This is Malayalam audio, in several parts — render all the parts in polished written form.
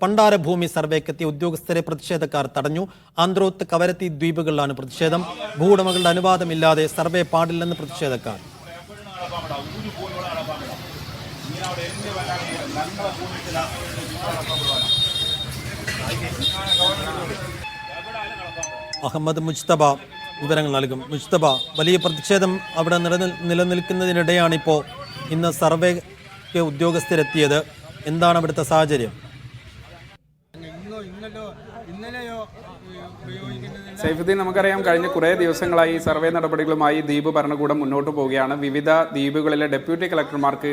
പണ്ടാരഭൂമി സർവേക്കെത്തിയ ഉദ്യോഗസ്ഥരെ പ്രതിഷേധക്കാർ തടഞ്ഞു. ആന്ത്രോത്ത്, കവരത്തി ദ്വീപുകളിലാണ് പ്രതിഷേധം. ഭൂവുടമകളുടെ അനുവാദമില്ലാതെ സർവേ പാടില്ലെന്ന് പ്രതിഷേധക്കാർ. അഹമ്മദ് മുജ്തബ വിവരങ്ങൾ നൽകും. മുജ്തബ, വലിയ പ്രതിഷേധം അവിടെ നിലനിൽക്കുന്നതിനിടെയാണിപ്പോൾ ഇന്ന് സർവേക്ക് ഉദ്യോഗസ്ഥരെത്തിയത്. എന്താണ് അവിടുത്തെ സാഹചര്യം? സൈഫുദ്ദീൻ, നമുക്കറിയാം കഴിഞ്ഞ കുറേ ദിവസങ്ങളായി സർവേ നടപടികളുമായി ദ്വീപ് ഭരണകൂടം മുന്നോട്ട് പോവുകയാണ്. വിവിധ ദ്വീപുകളിലെ ഡെപ്യൂട്ടി കളക്ടർമാർക്ക്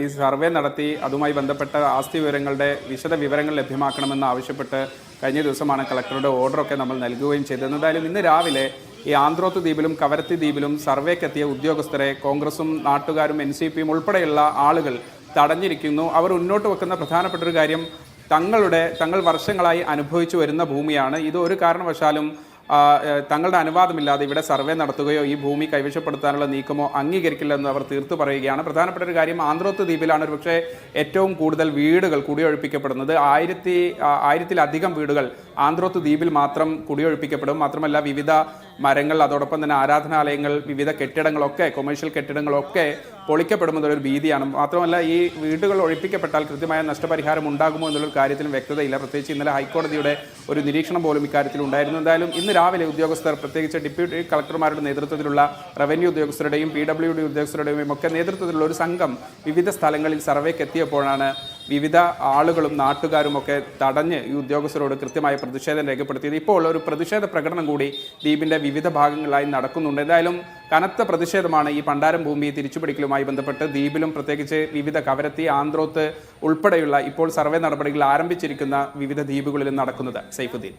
ഈ സർവേ നടത്തി അതുമായി ബന്ധപ്പെട്ട ആസ്തി വിവരങ്ങളുടെ വിശദ വിവരങ്ങൾ ലഭ്യമാക്കണമെന്ന് ആവശ്യപ്പെട്ട് കഴിഞ്ഞ ദിവസമാണ് കളക്ടറുടെ ഓർഡറൊക്കെ നമ്മൾ നൽകുകയും ചെയ്തത്. എന്തായാലും ഇന്ന് രാവിലെ ഈ ആന്ത്രോത്ത് ദ്വീപിലും കവരത്തി ദ്വീപിലും സർവേക്കെത്തിയ ഉദ്യോഗസ്ഥരെ കോൺഗ്രസും നാട്ടുകാരും NCPയും ഉൾപ്പെടെയുള്ള ആളുകൾ തടഞ്ഞിരിക്കുന്നു. അവർ മുന്നോട്ട് വെക്കുന്ന പ്രധാനപ്പെട്ട ഒരു കാര്യം തങ്ങൾ വർഷങ്ങളായി അനുഭവിച്ചു വരുന്ന ഭൂമിയാണ്. ഇത് ഒരു കാരണവശാലും തങ്ങളുടെ അനുവാദമില്ലാതെ ഇവിടെ സർവേ നടത്തുകയോ ഈ ഭൂമി കൈവശപ്പെടുത്താനുള്ള നീക്കമോ അംഗീകരിക്കില്ലെന്ന് അവർ തീർത്തു പറയുകയാണ്. പ്രധാനപ്പെട്ട ഒരു കാര്യം, ആന്ത്രോത്ത് ദ്വീപിലാണ് ഒരുപക്ഷെ ഏറ്റവും കൂടുതൽ വീടുകൾ കുടിയൊഴിപ്പിക്കപ്പെടുന്നത്. ആയിരത്തിലധികം വീടുകൾ ആന്ത്രോത്ത് ദ്വീപിൽ മാത്രം കുടിയൊഴിപ്പിക്കപ്പെടും. മാത്രമല്ല വിവിധ മരങ്ങൾ, അതോടൊപ്പം തന്നെ ആരാധനാലയങ്ങൾ, വിവിധ കെട്ടിടങ്ങളൊക്കെ, കൊമേഴ്ഷ്യൽ കെട്ടിടങ്ങളൊക്കെ പൊളിക്കപ്പെടുമെന്നുള്ളൊരു ഭീതിയാണ്. മാത്രമല്ല ഈ വീടുകൾ ഒഴിപ്പിക്കപ്പെട്ടാൽ കൃത്യമായ നഷ്ടപരിഹാരം ഉണ്ടാകുമോ എന്നുള്ളൊരു കാര്യത്തിലും വ്യക്തതയില്ല. പ്രത്യേകിച്ച് ഇന്നലെ ഹൈക്കോടതിയുടെ ഒരു നിരീക്ഷണം പോലും ഇക്കാര്യത്തിൽ ഉണ്ടായിരുന്നു. എന്തായാലും ഇന്ന് രാവിലെ ഉദ്യോഗസ്ഥർ, പ്രത്യേകിച്ച് ഡെപ്യൂട്ടി കളക്ടർമാരുടെ നേതൃത്വത്തിലുള്ള റവന്യൂ ഉദ്യോഗസ്ഥരുടെയും PWD ഉദ്യോഗസ്ഥരുടെയും ഒക്കെ നേതൃത്വത്തിലുള്ള ഒരു സംഘം വിവിധ സ്ഥലങ്ങളിൽ സർവേക്ക് എത്തിയപ്പോഴാണ് വിവിധ ആളുകളും നാട്ടുകാരും ഒക്കെ തടഞ്ഞ് ഈ ഉദ്യോഗസ്ഥരോട് കൃത്യമായ പ്രതിഷേധം രേഖപ്പെടുത്തിയത്. ഇപ്പോൾ ഒരു പ്രതിഷേധ പ്രകടനം കൂടി ദ്വീപിൻ്റെ വിവിധ ഭാഗങ്ങളിലായി നടക്കുന്നുണ്ട്. എന്തായാലും കനത്ത പ്രതിഷേധമാണ് ഈ പണ്ടാരം ഭൂമി തിരിച്ചുപിടിക്കലുമായി ബന്ധപ്പെട്ട് ദ്വീപിലും പ്രത്യേകിച്ച് വിവിധ കവരത്തി, ആന്ത്രോത്ത് ഉൾപ്പെടെയുള്ള ഇപ്പോൾ സർവേ നടപടികൾ ആരംഭിച്ചിരിക്കുന്ന വിവിധ ദ്വീപുകളിലും നടക്കുന്നത്. സൈഫുദ്ദീൻ.